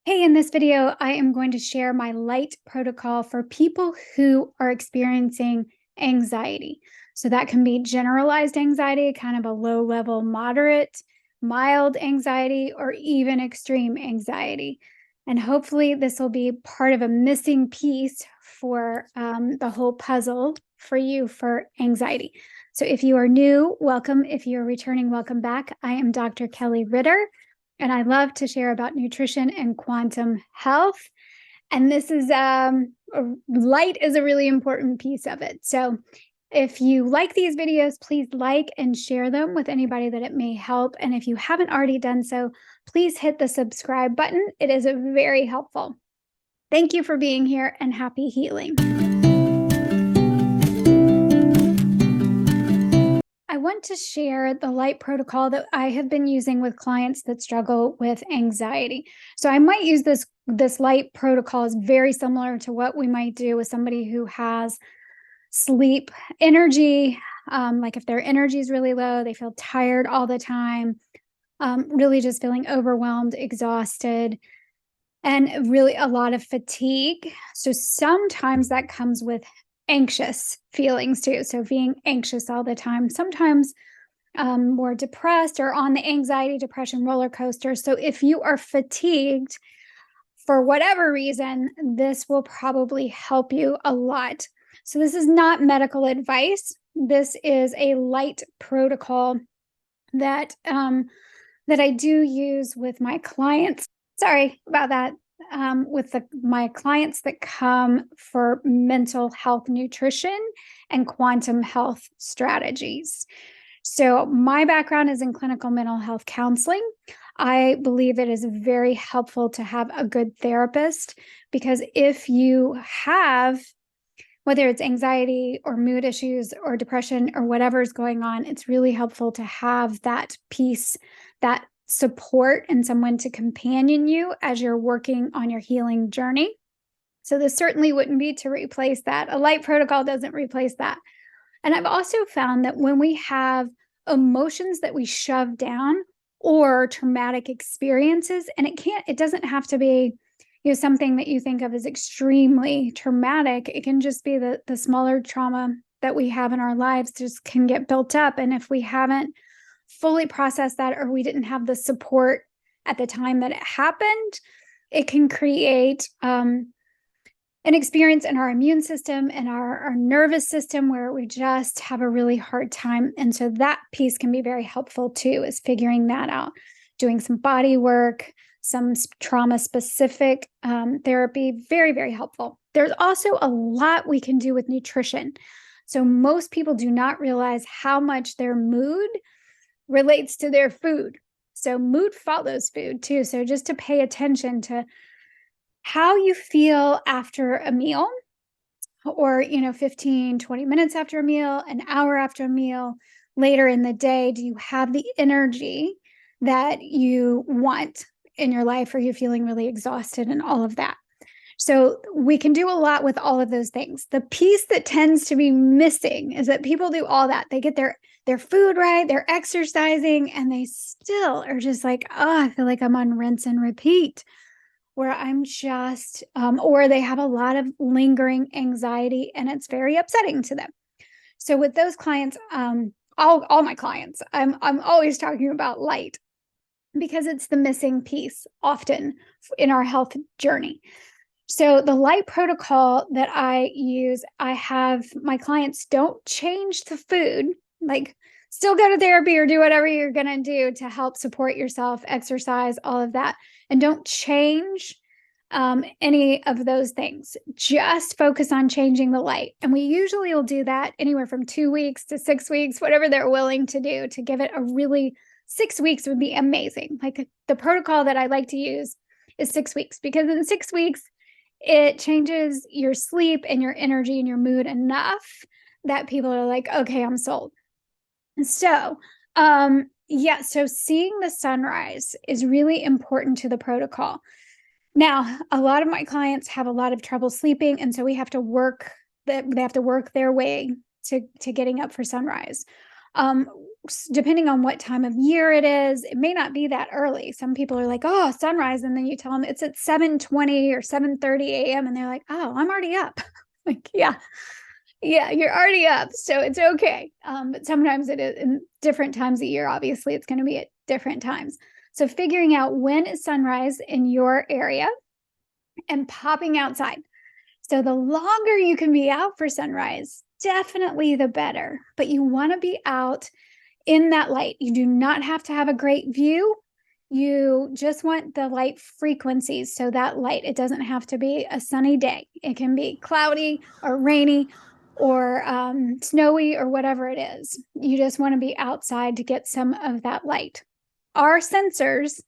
Hey, in this video, I am going to share my light protocol for people who are experiencing anxiety. So that can be generalized anxiety, kind of a low level, moderate, mild anxiety, or even extreme anxiety. And hopefully, this will be part of a missing piece for the whole puzzle for you for anxiety. So if you are new, welcome. If you're returning, welcome back. I am Dr. Kelli Ritter, and I love to share about nutrition and quantum health. And this is light is a really important piece of it. So if you like these videos, please like and share them with anybody that it may help. And if you haven't already done so, please hit the subscribe button. It is very helpful. Thank you for being here and happy healing. I want to share the light protocol that I have been using with clients that struggle with anxiety. So I might use this light protocol is very similar to what we might do with somebody who has sleep energy. Like if their energy is really low, they feel tired all the time, really just feeling overwhelmed, exhausted, and really a lot of fatigue. So sometimes that comes with anxious feelings too. So being anxious all the time, sometimes more depressed or on the anxiety, depression roller coaster. So if you are fatigued for whatever reason, this will probably help you a lot. So this is not medical advice. This is a light protocol that that I do use with my clients. Sorry about that. With my clients that come for mental health nutrition and quantum health strategies. So my background is in clinical mental health counseling. I believe it is very helpful to have a good therapist, because if you have, whether it's anxiety or mood issues or depression or whatever is going on, it's really helpful to have that piece, that support, and someone to companion you as you're working on your healing journey. So this certainly wouldn't be to replace that. A light protocol doesn't replace that. And I've also found that when we have emotions that we shove down or traumatic experiences, and it doesn't have to be, something that you think of as extremely traumatic. It can just be the smaller trauma that we have in our lives just can get built up. And if we haven't fully processed that, or we didn't have the support at the time that it happened, it can create an experience in our immune system and our nervous system where we just have a really hard time. And so that piece can be very helpful too, is figuring that out, doing some body work, some trauma specific therapy, very, very helpful. There's also a lot we can do with nutrition. So most people do not realize how much their mood relates to their food. So mood follows food too. So just to pay attention to how you feel after a meal, or 15, 20 minutes after a meal, an hour after a meal, later in the day. Do you have the energy that you want in your life? Or are you feeling really exhausted and all of that? So we can do a lot with all of those things. The piece that tends to be missing is that people do all that. They get their food right, they're exercising, and they still are just like, oh, I feel like I'm on rinse and repeat, where I'm just, or they have a lot of lingering anxiety and it's very upsetting to them. So with those clients, all my clients, I'm always talking about light, because it's the missing piece often in our health journey. So the light protocol that I use, I have my clients don't change the food, like still go to therapy or do whatever you're going to do to help support yourself, exercise, all of that. And don't change any of those things. Just focus on changing the light. And we usually will do that anywhere from 2 weeks to 6 weeks, whatever they're willing to do to give it a really 6 weeks would be amazing. Like the protocol that I like to use is 6 weeks, because in 6 weeks, it changes your sleep and your energy and your mood enough that people are like, okay, I'm sold. So, so seeing the sunrise is really important to the protocol. Now, a lot of my clients have a lot of trouble sleeping, and so we have to work they have to work their way to getting up for sunrise. depending on what time of year it is, it may not be that early. Some people are like, oh, sunrise. And then you tell them it's at 7:20 or 7:30 a.m. And they're like, oh, I'm already up. Like, yeah, you're already up. So it's okay. But sometimes it is in different times of year. Obviously, it's going to be at different times. So figuring out when is sunrise in your area and popping outside. So the longer you can be out for sunrise, definitely the better. But you want to be out in that light. You do not have to have a great view. You just want the light frequencies. So that light, it doesn't have to be a sunny day. It can be cloudy or rainy or snowy or whatever it is. You just want to be outside to get some of that light. Our sensors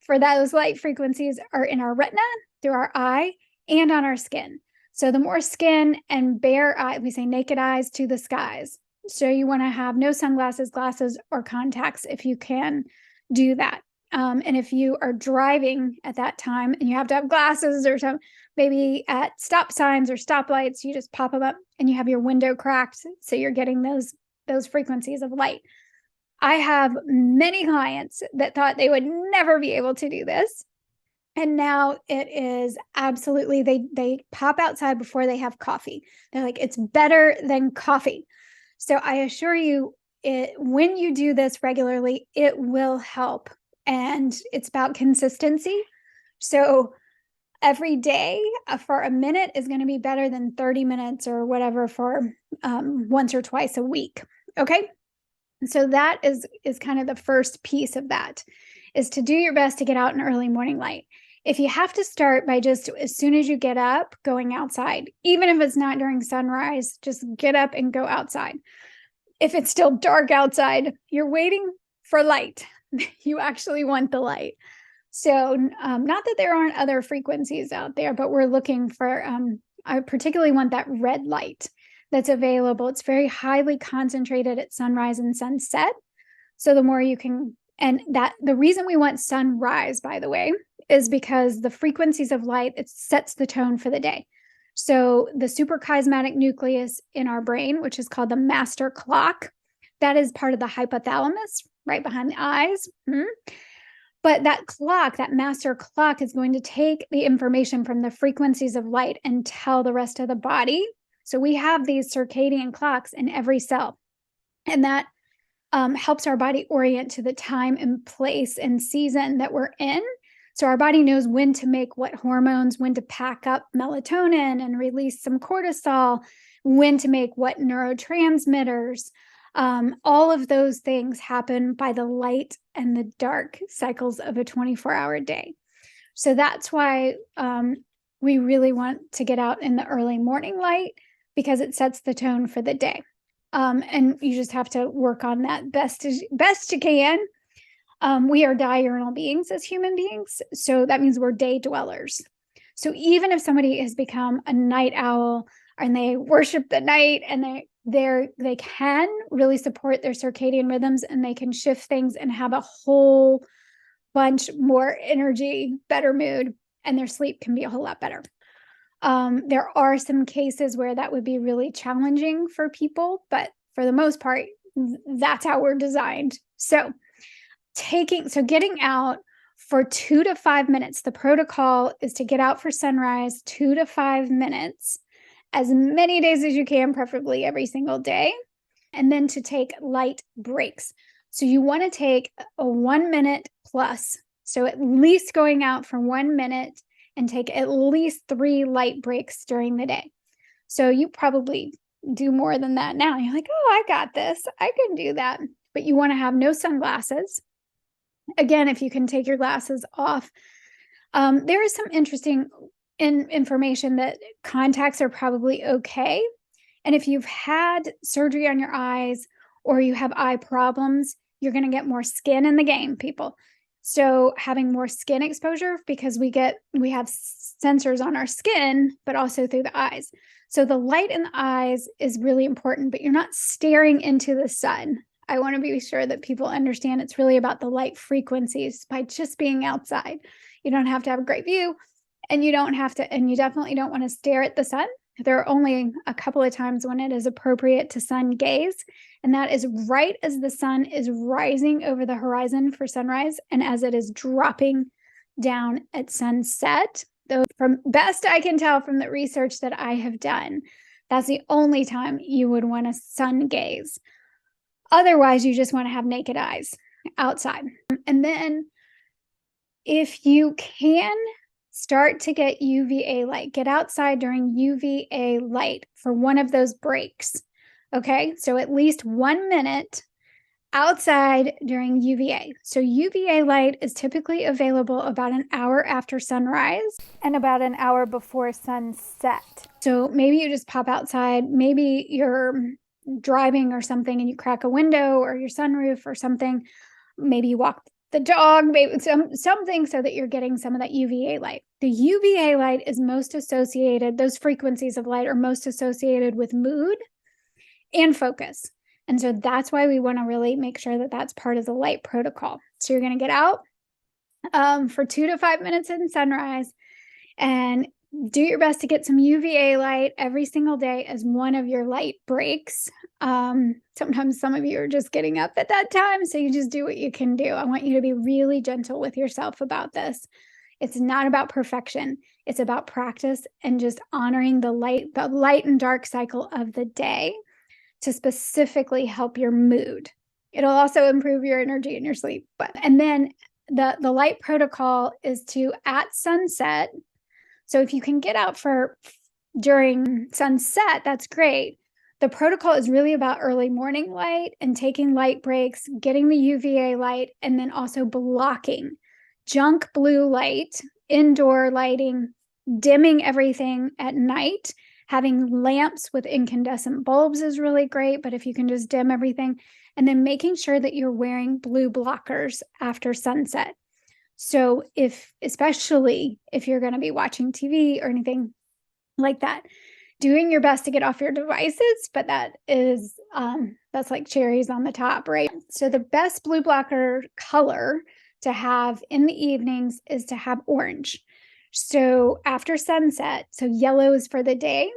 for those light frequencies are in our retina, through our eye, and on our skin. So the more skin and bare eye, we say naked eyes to the skies. So you want to have no sunglasses, glasses, or contacts if you can do that. And if you are driving at that time and you have to have glasses or some, maybe at stop signs or stoplights, you just pop them up and you have your window cracked. So you're getting those frequencies of light. I have many clients that thought they would never be able to do this. And now it is absolutely, they pop outside before they have coffee. They're like, it's better than coffee. So I assure you, when you do this regularly, it will help. And it's about consistency. So every day for a minute is going to be better than 30 minutes or whatever for once or twice a week. Okay. So that is kind of the first piece of that, is to do your best to get out in early morning light. If you have to start by just as soon as you get up, going outside, even if it's not during sunrise, just get up and go outside. If it's still dark outside, you're waiting for light. You actually want the light. So not that there aren't other frequencies out there, but we're looking for, I particularly want that red light that's available. It's very highly concentrated at sunrise and sunset. So the more you can, and that the reason we want sunrise, by the way, is because the frequencies of light, it sets the tone for the day. So the suprachiasmatic nucleus in our brain, which is called the master clock, that is part of the hypothalamus, right behind the eyes. But that clock, that master clock, is going to take the information from the frequencies of light and tell the rest of the body. So we have these circadian clocks in every cell, and that helps our body orient to the time and place and season that we're in. So our body knows when to make what hormones, when to pack up melatonin and release some cortisol, when to make what neurotransmitters. All of those things happen by the light and the dark cycles of a 24-hour day. So that's why we really want to get out in the early morning light, because it sets the tone for the day. And you just have to work on that best you can. We are diurnal beings as human beings. So that means we're day dwellers. So even if somebody has become a night owl and they worship the night, and they can really support their circadian rhythms, and they can shift things and have a whole bunch more energy, better mood, and their sleep can be a whole lot better. There are some cases where that would be really challenging for people, but for the most part, that's how we're designed. So getting out for 2 to 5 minutes, the protocol is to get out for sunrise 2 to 5 minutes, as many days as you can, preferably every single day, and then to take light breaks. So you want to take a 1 minute plus. So at least going out for 1 minute and take at least 3 light breaks during the day. So you probably do more than that now. You're like, oh, I got this. I can do that. But you want to have no sunglasses. Again, if you can take your glasses off. There is some interesting information that contacts are probably okay. And if you've had surgery on your eyes or you have eye problems, you're going to get more skin in the game, people. So having more skin exposure, because we have sensors on our skin, but also through the eyes. So the light in the eyes is really important, but you're not staring into the sun. I want to be sure that people understand it's really about the light frequencies by just being outside. You don't have to have a great view, and you definitely don't want to stare at the sun. there are only a couple of times when it is appropriate to sun gaze, and that is right as the sun is rising over the horizon for sunrise and as it is dropping down at sunset. Though, from best I can tell from the research that I have done, that's the only time you would want to sun gaze. Otherwise, you just want to have naked eyes outside. And then if you can start to get UVA light, get outside during UVA light for one of those breaks. Okay, so at least 1 minute outside during UVA. So UVA light is typically available about an hour after sunrise and about an hour before sunset. So maybe you just pop outside, maybe you're driving or something and you crack a window or your sunroof or something. Maybe you walk the dog, maybe something so that you're getting some of that UVA light. The UVA light is most associated, those frequencies of light are most associated with mood and focus. And so that's why we want to really make sure that that's part of the light protocol. So you're going to get out for 2 to 5 minutes in sunrise and do your best to get some UVA light every single day as one of your light breaks. Sometimes some of you are just getting up at that time, so you just do what you can do. I want you to be really gentle with yourself about this. It's not about perfection. It's about practice and just honoring the light and dark cycle of the day to specifically help your mood. It'll also improve your energy and your sleep. And then the light protocol is to at sunset. So if you can get out during sunset, that's great. The protocol is really about early morning light and taking light breaks, getting the UVA light, and then also blocking junk blue light, indoor lighting, dimming everything at night. Having lamps with incandescent bulbs is really great, but if you can just dim everything, and then making sure that you're wearing blue blockers after sunset. So especially if you're going to be watching TV or anything like that, doing your best to get off your devices, but that's like cherries on the top, right? So the best blue blocker color to have in the evenings is to have orange. So after sunset, so yellow is for the day,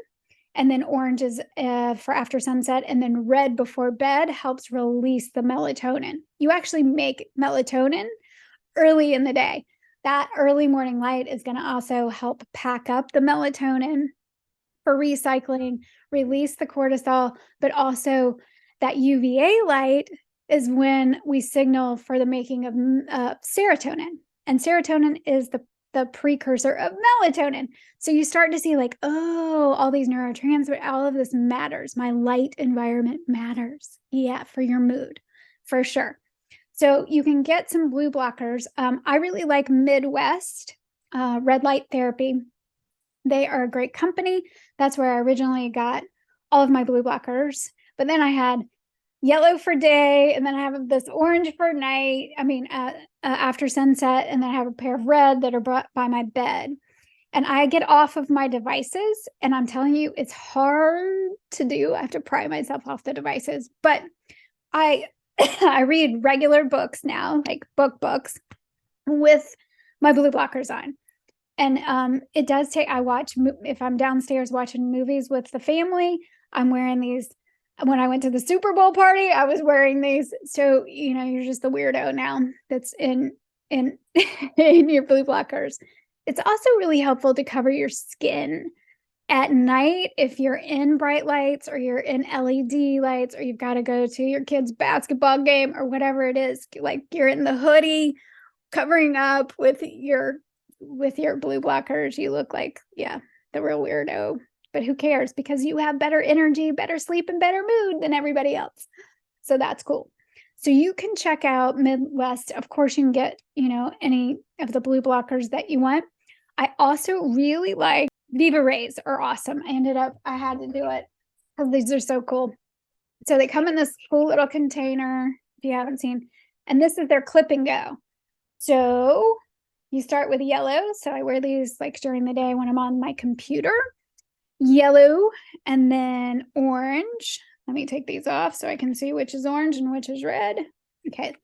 and then orange is for after sunset, and then red before bed helps release the melatonin. You actually make melatonin early in the day. That early morning light is going to also help pack up the melatonin for recycling, release the cortisol, but also that UVA light is when we signal for the making of serotonin. And serotonin is the precursor of melatonin. So you start to see like, oh, all these neurotransmitters, all of this matters. My light environment matters. Yeah, for your mood, for sure. So you can get some blue blockers. I really like Midwest Red Light Therapy. They are a great company. That's where I originally got all of my blue blockers. But then I had yellow for day, and then I have this orange for night. After sunset, and then I have a pair of red that are brought by my bed. And I get off of my devices, and I'm telling you, it's hard to do. I have to pry myself off the devices, but I I read regular books now, like books with my blue blockers on. And it does take, if I'm downstairs watching movies with the family, I'm wearing these. When I went to the Super Bowl party, I was wearing these. So, you're just the weirdo now that's in in your blue blockers. It's also really helpful to cover your skin at night if you're in bright lights or you're in LED lights, or you've got to go to your kid's basketball game or whatever it is. Like you're in the hoodie covering up with your blue blockers. You look like, yeah, the real weirdo. But who cares? Because you have better energy, better sleep, and better mood than everybody else. So that's cool. So you can check out Midwest. Of course, you can get, any of the blue blockers that you want. I also really like Viva Rays are awesome. I had to do it because these are so cool. So they come in this cool little container, if you haven't seen, and this is their clip and go. So you start with yellow. So I wear these like during the day when I'm on my computer. Yellow, and then orange. Let me take these off so I can see which is orange and which is red. Okay.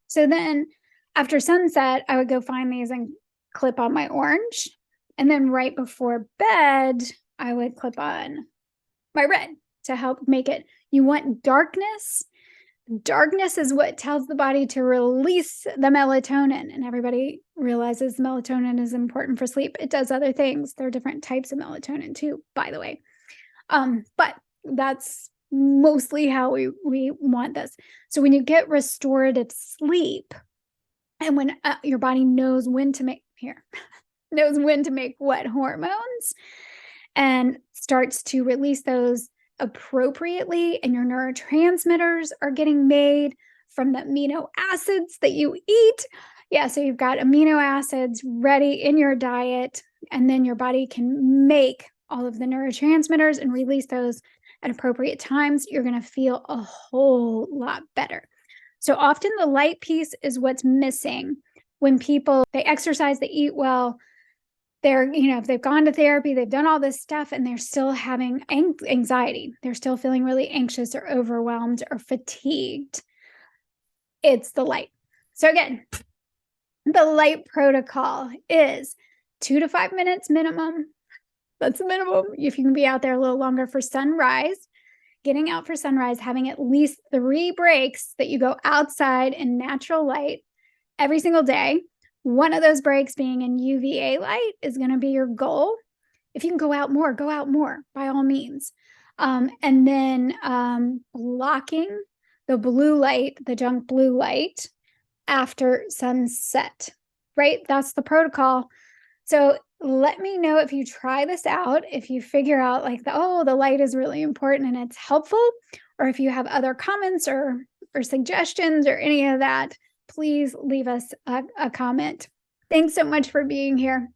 So then after sunset, I would go find these and clip on my orange. And then right before bed, I would clip on my red to help make it. You want darkness. Darkness is what tells the body to release the melatonin, and everybody realizes melatonin is important for sleep. It does other things. There are different types of melatonin too, by the way. But that's mostly how we want this. So when you get restorative sleep, and when your body knows when to make what hormones, and starts to release those appropriately, and your neurotransmitters are getting made from the amino acids that you eat. Yeah, so you've got amino acids ready in your diet, and then your body can make all of the neurotransmitters and release those at appropriate times. You're going to feel a whole lot better. So often the light piece is what's missing when people, they exercise, they eat well, they're, if they've gone to therapy, they've done all this stuff, and they're still having anxiety. They're still feeling really anxious or overwhelmed or fatigued. It's the light. So again, the light protocol is 2 to 5 minutes minimum. That's the minimum. If you can be out there a little longer for sunrise, getting out for sunrise, having at least 3 breaks that you go outside in natural light every single day. One of those breaks being in UVA light is going to be your goal. If you can go out more by all means. And then blocking the blue light, the junk blue light after sunset, right? That's the protocol. So let me know if you try this out, if you figure out like, the light is really important and it's helpful, or if you have other comments or suggestions or any of that, please leave us a comment. Thanks so much for being here.